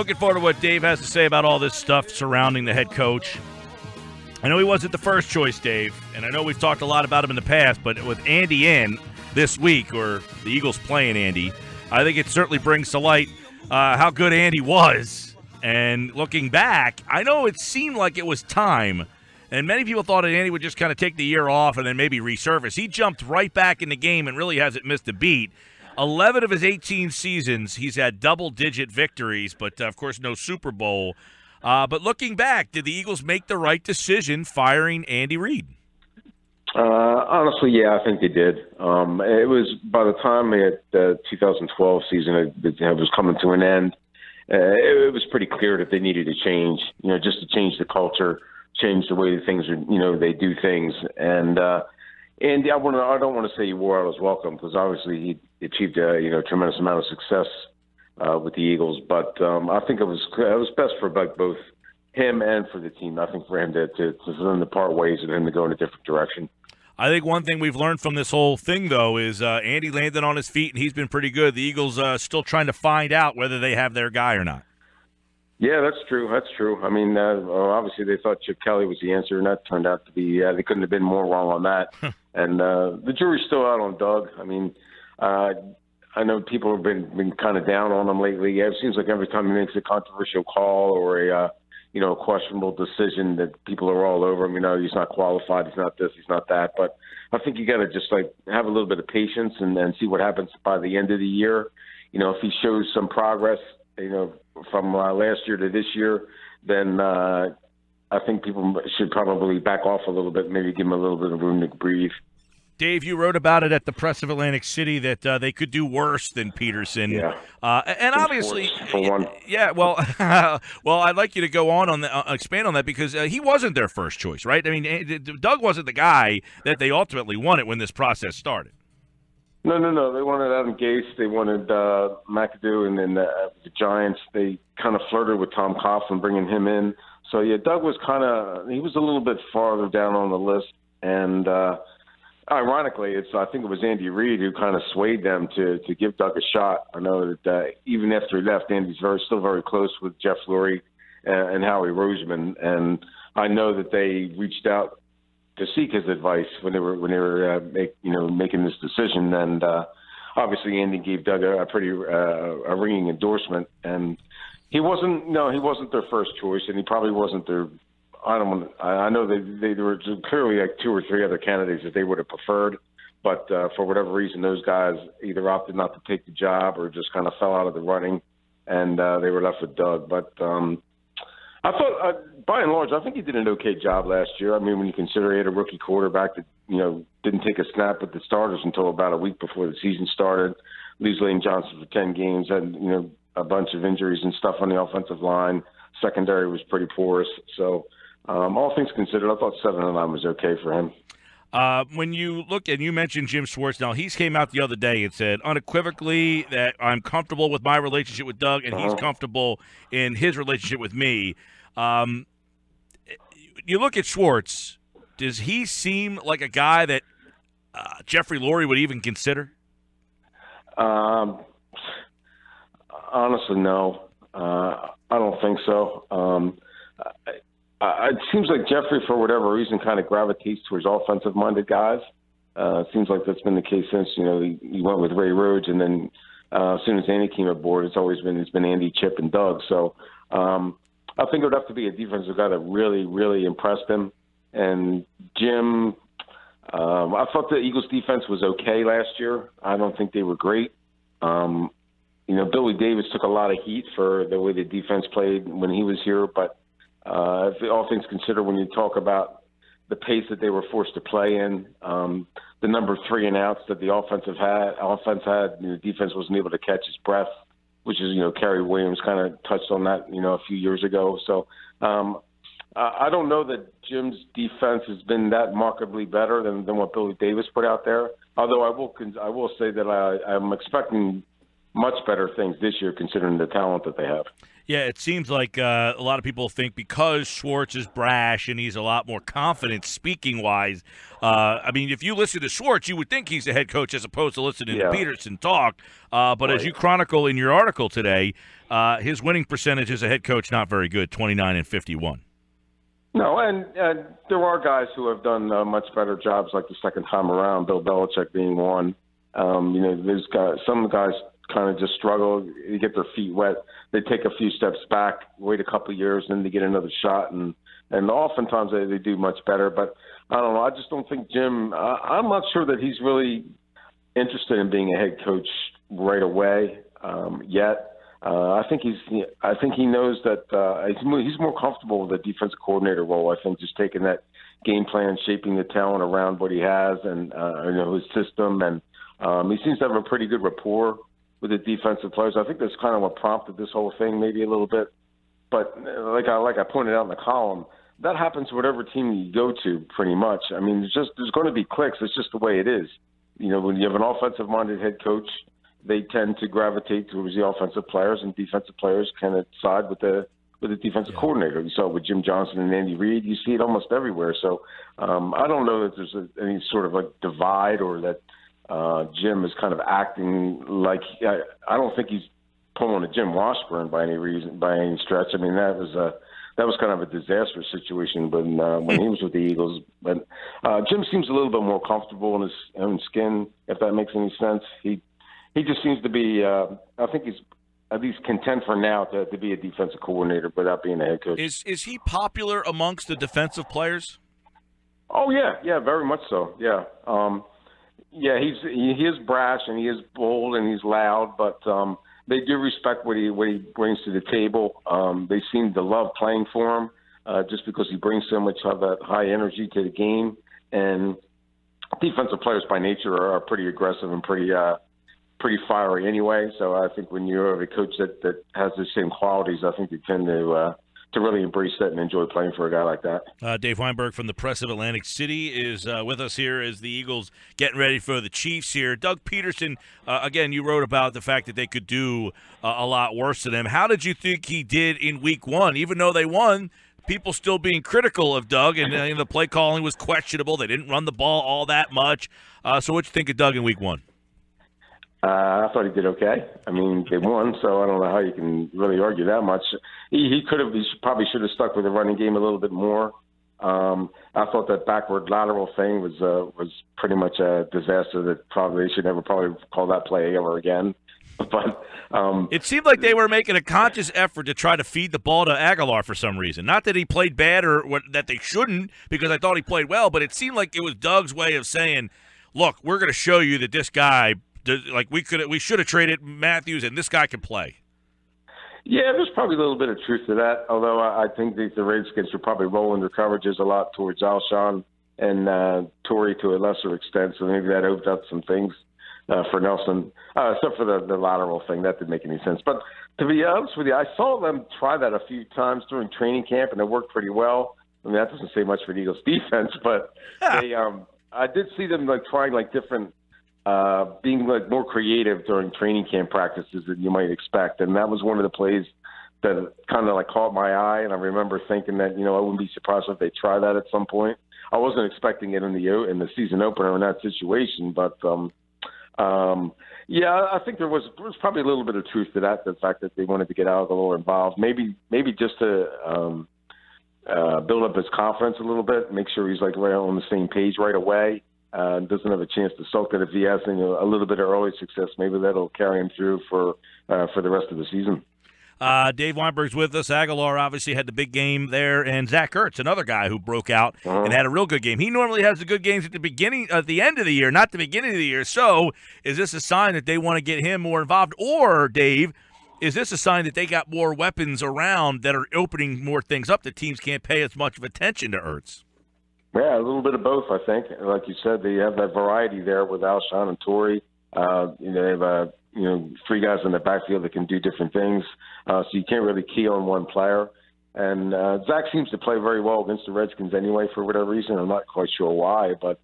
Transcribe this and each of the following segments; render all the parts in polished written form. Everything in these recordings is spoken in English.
Looking forward to what Dave has to say about all this stuff surrounding the head coach. I know he wasn't the first choice, Dave, and I know we've talked a lot about him in the past, but with Andy in this week, or the Eagles playing Andy, I think it certainly brings to light how good Andy was. And looking back, I know it seemed like it was time, and many people thought that Andy would just kind of take the year off and then maybe resurface. He jumped right back in the game and really hasn't missed a beat. 11 of his 18 seasons, he's had double-digit victories, but, of course, no Super Bowl. But looking back, did the Eagles make the right decision firing Andy Reid? Honestly, yeah, I think they did. It was by the time the 2012 season it was coming to an end, it was pretty clear that they needed to change, just to change the culture, change the way that things are, they do things. And Andy, I don't want to say he wore out his welcome, because obviously he achieved a tremendous amount of success with the Eagles, but I think it was best for both him and for the team. I think for him to them to part ways and him to go in a different direction. I think one thing we've learned from this whole thing, though, is Andy landed on his feet, and he's been pretty good. The Eagles still trying to find out whether they have their guy or not. Yeah, that's true. That's true. I mean, obviously they thought Chip Kelly was the answer, and that turned out to be they couldn't have been more wrong on that. And the jury's still out on Doug. I mean, I know people have been kind of down on him lately. Yeah, it seems like every time he makes a controversial call or a questionable decision, that people are all over him. He's not qualified. He's not this. He's not that. But I think you got to just have a little bit of patience and see what happens by the end of the year. If he shows some progress, from last year to this year, then I think people should probably back off a little bit, maybe give him a little bit of room to breathe. Dave, you wrote about it at the Press of Atlantic City that they could do worse than Pederson. Yeah. And obviously, for one. Yeah. Well, well, I'd like you to go on that, expand on that, because he wasn't their first choice, right? I mean, Doug wasn't the guy that they ultimately wanted when this process started. No. They wanted Adam Gase. They wanted McAdoo, and then the Giants. They kind of flirted with Tom Coughlin, bringing him in. So yeah, Doug was he was a little bit farther down on the list, and ironically, I think it was Andy Reid who kind of swayed them to give Doug a shot. I know that even after he left, Andy's still very close with Jeff Lurie and Howie Roseman, and I know that they reached out to seek his advice when they were making this decision. And obviously, Andy gave Doug a pretty ringing endorsement, and he wasn't their first choice, and he probably wasn't their. I know there were clearly 2 or 3 other candidates that they would have preferred, but for whatever reason, those guys either opted not to take the job or just kind of fell out of the running, and they were left with Doug. But I thought, by and large, I think he did an okay job last year. I mean, when you consider he had a rookie quarterback that didn't take a snap with the starters until about a week before the season started, leaves Lane Johnson for 10 games, and a bunch of injuries and stuff on the offensive line. Secondary was pretty porous, so. All things considered, I thought 7-9 was okay for him. When you look, and you mentioned Jim Schwartz, now he came out the other day and said unequivocally that I'm comfortable with my relationship with Doug, and he's comfortable in his relationship with me. You look at Schwartz, does he seem like a guy that Jeffrey Lurie would even consider? Honestly, no. I don't think so. It seems like Jeffrey, for whatever reason, kind of gravitates towards offensive-minded guys. It seems like that's been the case since he went with Ray Rhodes, and then as soon as Andy came aboard, it's been Andy, Chip, and Doug. So I think it would have to be a defensive guy that really, really impressed him. And Jim, I thought the Eagles' defense was okay last year. I don't think they were great. Billy Davis took a lot of heat for the way the defense played when he was here, but all things considered, when you talk about the pace that they were forced to play in, the number of 3 and outs that the offense had, the defense wasn't able to catch his breath, which is, Kerry Williams kind of touched on that, a few years ago. So I don't know that Jim's defense has been that markedly better than what Billy Davis put out there. Although I will say that I'm expecting much better things this year, considering the talent that they have. Yeah, it seems like a lot of people think because Schwartz is brash and he's a lot more confident speaking-wise. I mean, if you listen to Schwartz, you would think he's the head coach as opposed to listening to Pederson talk. But as you chronicle in your article today, his winning percentage as a head coach not very good, 29-51. No, and there are guys who have done much better jobs like the second time around, Bill Belichick being one. There's guys, some guys kind of just struggle. They get their feet wet. They take a few steps back, wait a couple of years, then they get another shot, and oftentimes they do much better. But I don't know. I just don't think Jim. I'm not sure that he's really interested in being a head coach right away yet. I think he knows that he's more comfortable with the defensive coordinator role. I think just taking that game plan, shaping the talent around what he has, and his system, and he seems to have a pretty good rapport with the defensive players. I think that's kind of what prompted this whole thing, maybe a little bit. But like I pointed out in the column, that happens to whatever team you go to, pretty much. I mean, there's going to be cliques. It's just the way it is. When you have an offensive-minded head coach, they tend to gravitate towards the offensive players, and defensive players can side with the defensive coordinator. You saw it with Jim Johnson and Andy Reid. You see it almost everywhere. So I don't know that there's any sort of divide, or that Jim is kind of acting like I don't think he's pulling a Jim Washburn by any stretch. I mean, that was kind of a disastrous situation when he was with the Eagles. But Jim seems a little bit more comfortable in his own skin, if that makes any sense. He just seems to be, I think he's at least content for now to be a defensive coordinator without being a head coach. Is he popular amongst the defensive players? Oh, yeah, very much so, yeah. He is brash, and he is bold, and he's loud, but they do respect what he brings to the table. They seem to love playing for him just because he brings so much of that high energy to the game. And defensive players by nature are pretty aggressive and pretty fiery anyway. So I think when you have a coach that has the same qualities, I think you tend to really embrace that and enjoy playing for a guy like that. Dave Weinberg from the Press of Atlantic City is with us here as the Eagles getting ready for the Chiefs here. Doug Pederson, again, you wrote about the fact that they could do a lot worse to them. How did you think he did in Week 1? Even though they won, people still being critical of Doug, and the play calling was questionable. They didn't run the ball all that much. So what you think of Doug in Week 1? I thought he did okay. I mean, they won, so I don't know how you can really argue that much. He probably should have stuck with the running game a little bit more. I thought that backward lateral thing was pretty much a disaster that probably they should never probably call that play ever again. But it seemed like they were making a conscious effort to try to feed the ball to Aguilar for some reason. Not that he played bad or that they shouldn't, because I thought he played well, but it seemed like it was Doug's way of saying, look, we're going to show you that this guy – we should have traded Matthews, and this guy can play. Yeah, there's probably a little bit of truth to that, although I think the Redskins are probably rolling their coverages a lot towards Alshon and Torrey to a lesser extent, so maybe that opened up some things for Nelson, except for the lateral thing. That didn't make any sense. But to be honest with you, I saw them try that a few times during training camp, and it worked pretty well. I mean, that doesn't say much for the Eagles' defense, but I did see them trying different being more creative during training camp practices than you might expect. And that was one of the plays that kind of caught my eye. And I remember thinking that, I wouldn't be surprised if they try that at some point. I wasn't expecting it in the season opener in that situation, but I think there was probably a little bit of truth to that, the fact that they wanted to get Aguilar involved, maybe just to build up his confidence a little bit, make sure he's right on the same page right away. Doesn't have a chance to soak it if he has a little bit of early success. Maybe that'll carry him through for the rest of the season. Dave Weinberg's with us. Aguilar obviously had the big game there, and Zach Ertz, another guy who broke out and had a real good game. He normally has the good games at the end of the year, not the beginning of the year. So is this a sign that they want to get him more involved? Or, Dave, is this a sign that they got more weapons around that are opening more things up that teams can't pay as much of attention to Ertz? Yeah, a little bit of both, I think. Like you said, they have that variety there with Alshon and Torrey. They have three guys in the backfield that can do different things, so you can't really key on one player. And Zach seems to play very well against the Redskins anyway, for whatever reason. I'm not quite sure why, but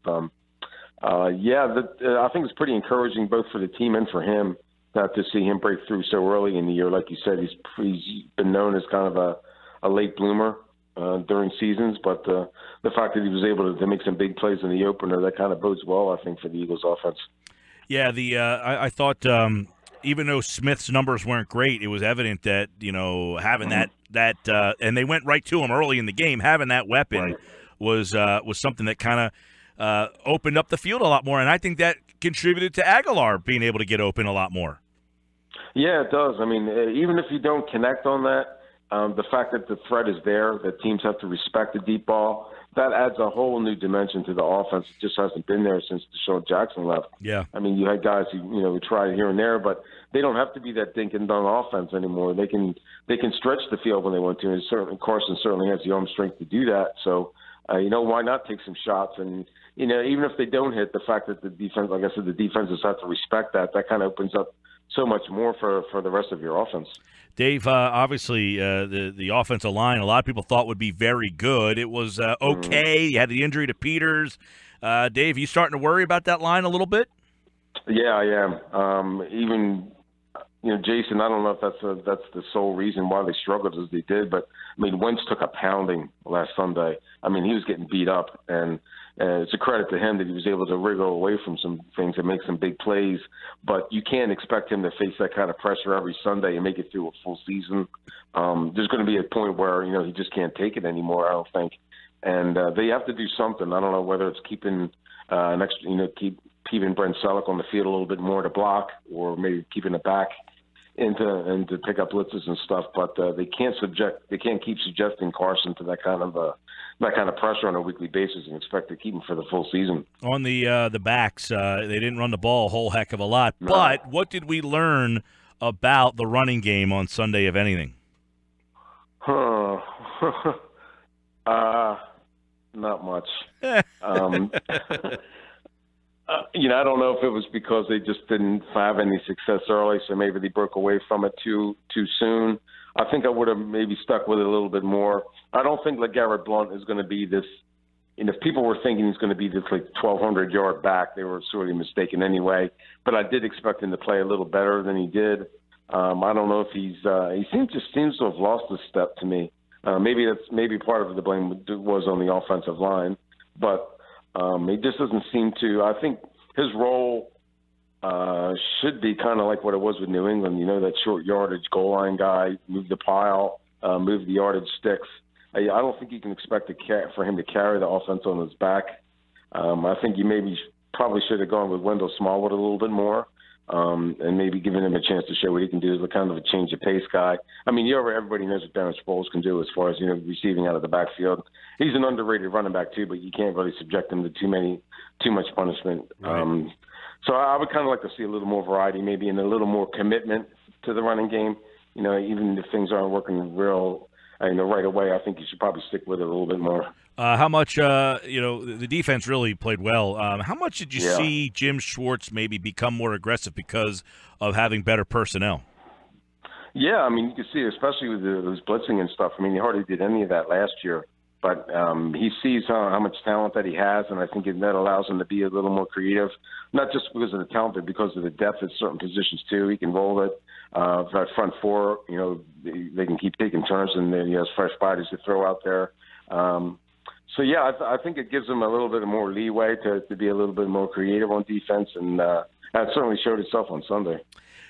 I think it's pretty encouraging both for the team and for him to see him break through so early in the year. Like you said, he's been known as kind of a late bloomer during seasons, but the fact that he was able to make some big plays in the opener, that kind of bodes well, I think, for the Eagles' offense. Yeah, I thought even though Smith's numbers weren't great, it was evident that having that and they went right to him early in the game. Having that weapon was something that kind of opened up the field a lot more, and I think that contributed to Aguilar being able to get open a lot more. Yeah, it does. I mean, even if you don't connect on that, the fact that the threat is there, that teams have to respect the deep ball, that adds a whole new dimension to the offense. It just hasn't been there since Deshaun Jackson left. Yeah. I mean, you had guys who tried here and there, but they don't have to be that dink and dunk offense anymore. They can stretch the field when they want to, and certainly Carson certainly has the arm strength to do that. So, why not take some shots? And even if they don't hit, the fact that the defense, like I said, the defenses have to respect that. That kind of opens up so much more for the rest of your offense. Dave, obviously the offensive line, a lot of people thought would be very good. It was okay. You had the injury to Peters. Dave, you starting to worry about that line a little bit? Yeah, I am. Even Jason, I don't know if that's the sole reason why they struggled as they did, but I mean, Wentz took a pounding last Sunday. I mean, he was getting beat up, and it's a credit to him that he was able to wriggle away from some things and make some big plays. But you can't expect him to face that kind of pressure every Sunday and make it through a full season. There's going to be a point where he just can't take it anymore, I don't think. And they have to do something. I don't know whether it's keeping keeping Brent Selleck on the field a little bit more to block, or maybe keeping it back and to pick up blitzes and stuff. But they can't keep suggesting Carson to that kind of pressure on a weekly basis and expect to keep him for the full season. On the backs, they didn't run the ball a whole heck of a lot. No. But what did we learn about the running game on Sunday, if anything? Not much. I don't know if it was because they just didn't have any success early, so maybe they broke away from it too soon. I think I would have maybe stuck with it a little bit more. I don't think LeGarrette Blount is going to be this. If people were thinking he's going to be this 1,200-yard back, they were sorely mistaken anyway. But I did expect him to play a little better than he did. I don't know if he seems to have lost a step to me. Maybe part of the blame was on the offensive line, but he just doesn't seem to. I think his role should be kind of like what it was with New England. That short yardage goal line guy, move the pile, move the yardage sticks. I don't think you can expect for him to carry the offense on his back. I think you probably should have gone with Wendell Smallwood a little bit more, and maybe giving him a chance to show what he can do as a kind of a change of pace guy. I mean, everybody knows what Darren Sproles can do as far as receiving out of the backfield. He's an underrated running back too, but you can't really subject him to too much punishment. Right. So I would kind of like to see a little more variety, maybe, and a little more commitment to the running game. Even if things aren't working right away, I think you should probably stick with it a little bit more. How much, the defense really played well. How much did you see Jim Schwartz maybe become more aggressive because of having better personnel? Yeah, I mean, you can see, especially with those blitzing and stuff. I mean, he hardly did any of that last year. But he sees how much talent that he has, and I think that allows him to be a little more creative, not just because of the talent, but because of the depth at certain positions, too. He can roll it. That front four, they can keep taking turns, and then he has fresh bodies to throw out there. I think it gives him a little bit more leeway to be a little bit more creative on defense, and that certainly showed itself on Sunday.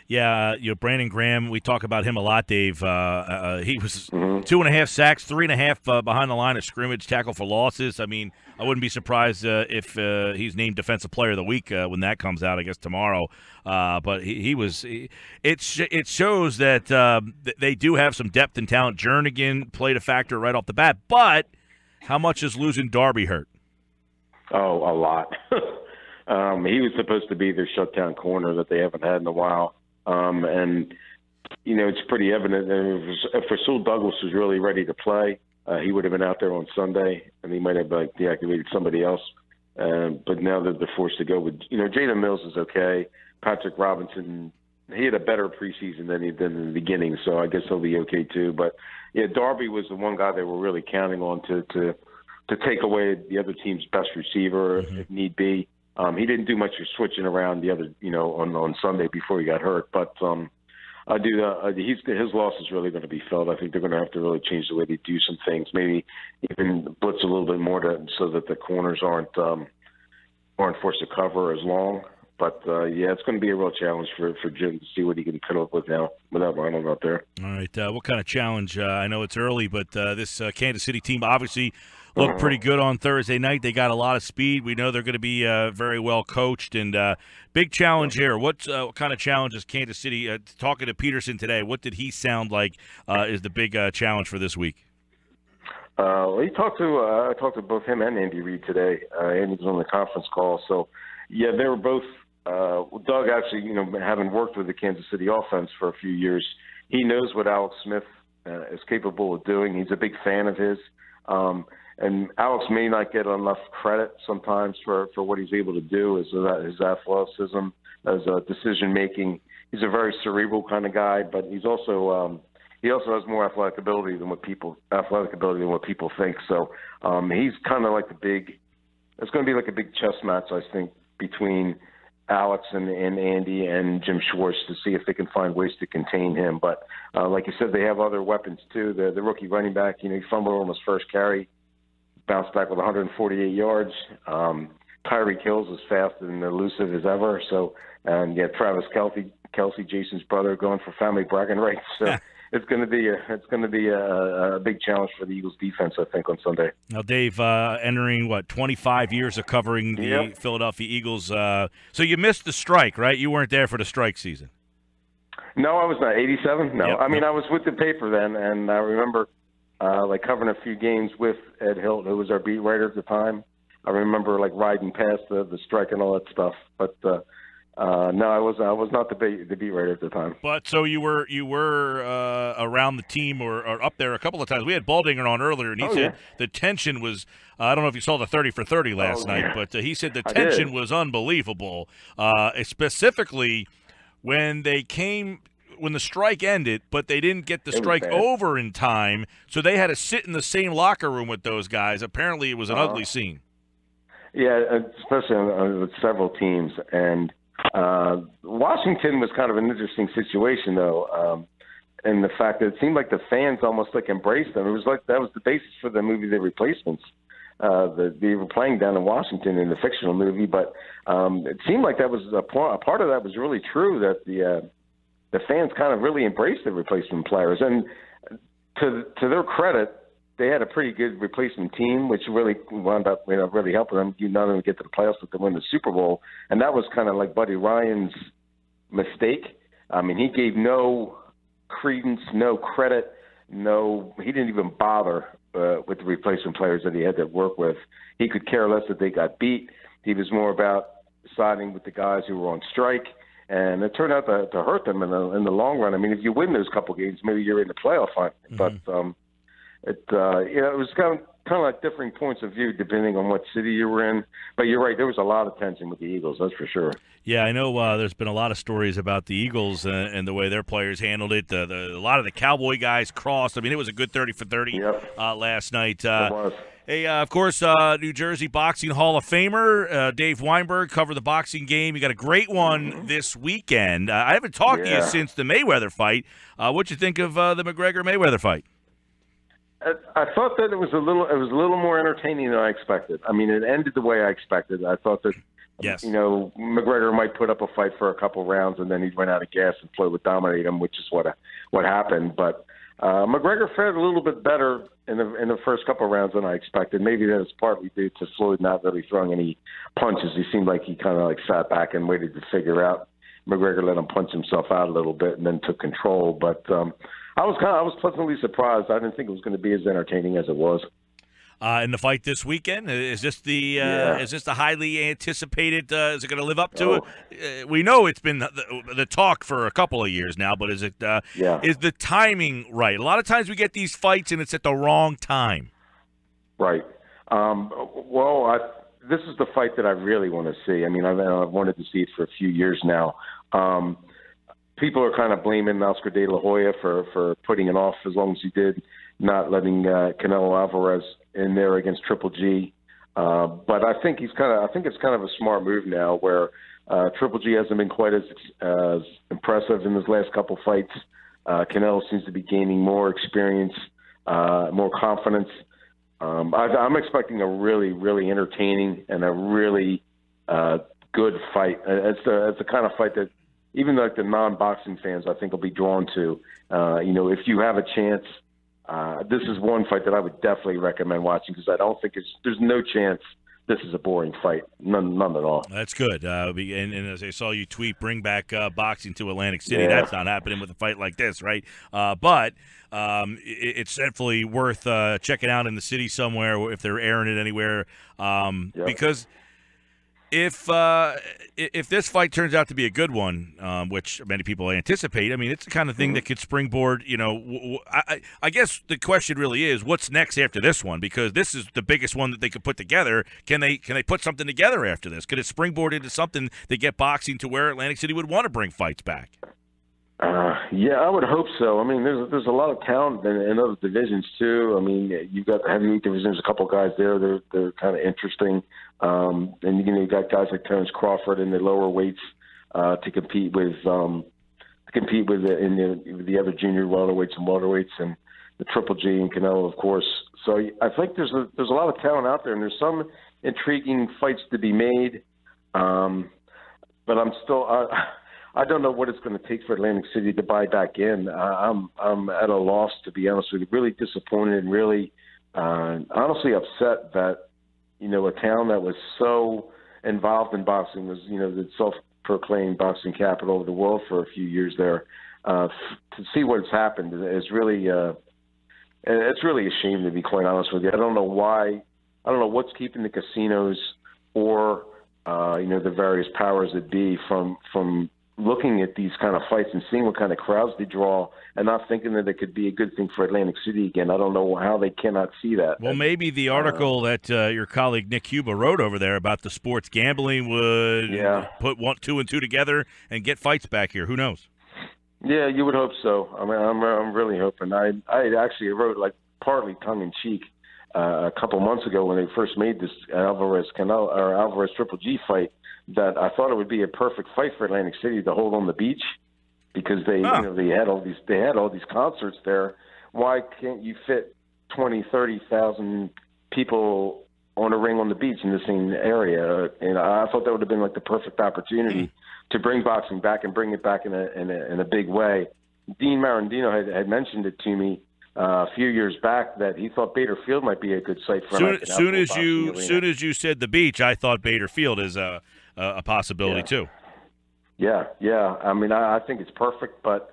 Yeah, Brandon Graham, we talk about him a lot, Dave. He was 2.5 sacks, 3.5 behind the line of scrimmage, tackle for losses. I mean, I wouldn't be surprised if he's named Defensive Player of the Week when that comes out, I guess, tomorrow. But he was – it shows that they do have some depth and talent. Jernigan played a factor right off the bat. But how much is losing Darby hurt? Oh, a lot. He was supposed to be their shutdown corner that they haven't had in a while. It's pretty evident that if Rasul Douglas was really ready to play, he would have been out there on Sunday, and he might have deactivated somebody else. But now that they're forced to go with, Jalen Mills is okay. Patrick Robinson, he had a better preseason than he did in the beginning, so I guess he'll be okay too. But yeah, Darby was the one guy they were really counting on to take away the other team's best receiver if need be. He didn't do much of switching around the other, on Sunday before he got hurt. But his loss is really going to be felt. I think they're going to have to really change the way they do some things. Maybe even blitz a little bit more so that the corners aren't forced to cover as long. But, it's going to be a real challenge for Jim to see what he can put up with now without Ronald out there. All right. What kind of challenge? I know it's early, but this Kansas City team obviously looked pretty good on Thursday night. They got a lot of speed. We know they're going to be very well coached. And big challenge here. What kind of challenge is Kansas City? Talking to Pederson today, what did he sound like is the big challenge for this week? I talked to both him and Andy Reid today. Andy was on the conference call. So, yeah, they were both Doug actually, having worked with the Kansas City offense for a few years, he knows what Alex Smith is capable of doing. He's a big fan of his. And Alex may not get enough credit sometimes for what he's able to do, his athleticism, as decision-making. He's a very cerebral kind of guy, but he's also he also has more athletic ability than what people think. So he's kind of like it's going to be like a big chess match, I think, between Alex and Andy and Jim Schwartz to see if they can find ways to contain him. But like you said, they have other weapons too. The rookie running back, he fumbled on his first carry, bounced back with 148 yards. Tyreek Hill's as fast and elusive as ever. So, and Travis Kelsey, Jason's brother, going for family bragging rights. So it's going to be a big challenge for the Eagles defense, I think, on Sunday. Now, Dave, entering 25 years of covering the Philadelphia Eagles. So you missed the strike, right? You weren't there for the strike season. No, I was not. 87? No. Yep. I mean, I was with the paper then, and I remember covering a few games with Ed Hilt, who was our beat writer at the time. I remember riding past the strike and all that stuff. But no, I was not the beat writer at the time. But so you were around the team or up there a couple of times. We had Baldinger on earlier, and he said the tension was. I don't know if you saw the 30 for 30 last night, but he said the tension was unbelievable, specifically when they came. When the strike ended, but they didn't get the strike over in time, so they had to sit in the same locker room with those guys. Apparently, it was an ugly scene. Yeah, especially with several teams. And Washington was kind of an interesting situation, though, and the fact that it seemed like the fans almost embraced them. It was like that was the basis for the movie The Replacements. They were playing down in Washington in the fictional movie, but it seemed like that was a part of that was really true, that the fans kind of really embraced the replacement players. And to their credit, they had a pretty good replacement team, which really wound up really helping them not only get to the playoffs, but to win the Super Bowl. And that was kind of like Buddy Ryan's mistake. I mean, he gave no credence, no credit, he didn't even bother with the replacement players that he had to work with. He could care less that they got beat. He was more about siding with the guys who were on strike. And it turned out to hurt them in the long run. I mean, if you win those couple games, maybe you're in the playoff hunt. Mm-hmm. But it was kind of like differing points of view depending on what city you were in. But you're right, there was a lot of tension with the Eagles, that's for sure. Yeah, I know there's been a lot of stories about the Eagles and the way their players handled it. A lot of the Cowboy guys crossed. I mean, it was a good 30 for 30 last night. It was. Hey, of course, New Jersey Boxing Hall of Famer Dave Weinberg covered the boxing game. You got a great one this weekend. I haven't talked to you since the Mayweather fight. What'd you think of the McGregor-Mayweather fight? I thought that it was a little more entertaining than I expected. I mean, it ended the way I expected. I thought that McGregor might put up a fight for a couple rounds and then he'd run out of gas and Floyd would dominate him, which is what happened. But McGregor fared a little bit better in the first couple of rounds than I expected. Maybe that was partly due to Floyd not really throwing any punches. He seemed like he kind of sat back and waited to figure out. McGregor let him punch himself out a little bit and then took control. But I was pleasantly surprised. I didn't think it was going to be as entertaining as it was. In the fight this weekend, is this the highly anticipated? Is it going to live up to it? We know it's been the talk for a couple of years now, but is it? Is the timing right? A lot of times we get these fights and it's at the wrong time. Right. This is the fight that I really want to see. I mean, I've wanted to see it for a few years now. People are kind of blaming Oscar De La Hoya for putting it off as long as he did, not letting Canelo Alvarez in there against Triple G. But I think it's kind of a smart move now where Triple G hasn't been quite as impressive in his last couple fights. Canelo seems to be gaining more experience, more confidence. I'm expecting a really, really entertaining and a really good fight. It's the kind of fight that even like the non-boxing fans, I think, will be drawn to. If you have a chance, this is one fight that I would definitely recommend watching because I don't think there's no chance this is a boring fight. None at all. That's good. And as I saw you tweet, bring back boxing to Atlantic City. Yeah. That's not happening with a fight like this, right? But it's definitely worth checking out in the city somewhere if they're airing it anywhere. Because if this fight turns out to be a good one, which many people anticipate, I mean, it's the kind of thing that could springboard. I guess the question really is, what's next after this one? Because this is the biggest one that they could put together. Can they put something together after this? Could it springboard into something that get boxing to where Atlantic City would want to bring fights back? Yeah, I would hope so. I mean, there's a lot of talent in other divisions too. I mean, you've got the heavyweight divisions, a couple guys there. They're kind of interesting. And you got guys like Terrence Crawford in the lower weights to compete with in the other junior welterweights and welterweights, and the Triple G and Canelo, of course. So I think there's a lot of talent out there, and there's some intriguing fights to be made. But I'm still. I don't know what it's going to take for Atlantic City to buy back in. I'm at a loss, to be honest with you. Really disappointed and really honestly upset that a town that was so involved in boxing was the self-proclaimed boxing capital of the world for a few years there. To see what's happened is really it's really a shame, to be quite honest with you. I don't know why. I don't know what's keeping the casinos or the various powers that be from looking at these kind of fights and seeing what kind of crowds they draw and not thinking that it could be a good thing for Atlantic City again. I don't know how they cannot see that. Well, maybe the article that your colleague Nick Cuba wrote over there about the sports gambling would put 2 and 2 together and get fights back here. Who knows? Yeah, you would hope so. I mean, I'm really hoping. I actually wrote, like, partly tongue-in-cheek a couple months ago when they first made this Alvarez Triple G fight, that I thought it would be a perfect fight for Atlantic City to hold on the beach because they had all these concerts there. Why can't you fit 30,000 people on a ring on the beach in the same area? And I thought that would have been like the perfect opportunity to bring boxing back and bring it back in a big way. Dean Marandino had mentioned it to me a few years back that he thought Bader Field might be a good site for soon as you said the beach, I thought Bader Field is a possibility too. Yeah. I mean, I think it's perfect, but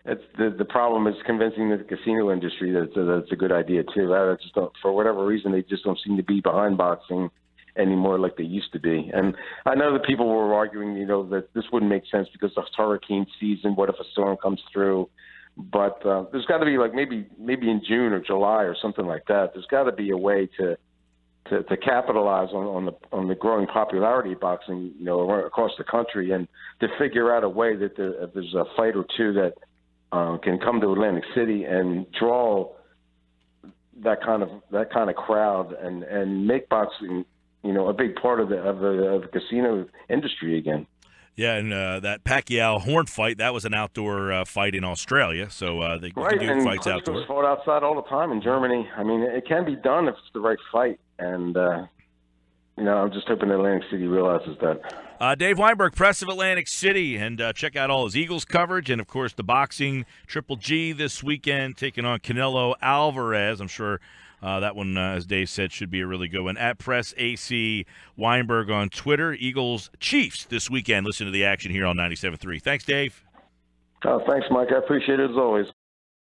it's the problem is convincing the casino industry that it's a good idea too. I just don't, for whatever reason, they just don't seem to be behind boxing anymore like they used to be. And I know that people were arguing, that this wouldn't make sense because of hurricane season. What if a storm comes through? But there's got to be like maybe in June or July or something like that. There's got to be a way to capitalize on the growing popularity of boxing, across the country, and to figure out a way that there's a fight or two that can come to Atlantic City and draw that kind of crowd and make boxing, a big part of the casino industry again. Yeah, and that Pacquiao-Horn fight, that was an outdoor fight in Australia, so they can do fights outdoors. Fought outside all the time in Germany. I mean, it can be done if it's the right fight, and I'm just hoping Atlantic City realizes that. Dave Weinberg, press of Atlantic City, and check out all his Eagles coverage, and of course the boxing Triple G this weekend taking on Canelo Alvarez. I'm sure that one, as Dave said, should be a really good one. At Press AC Weinberg on Twitter. Eagles Chiefs this weekend. Listen to the action here on 97.3. Thanks, Dave. Thanks, Mike. I appreciate it as always.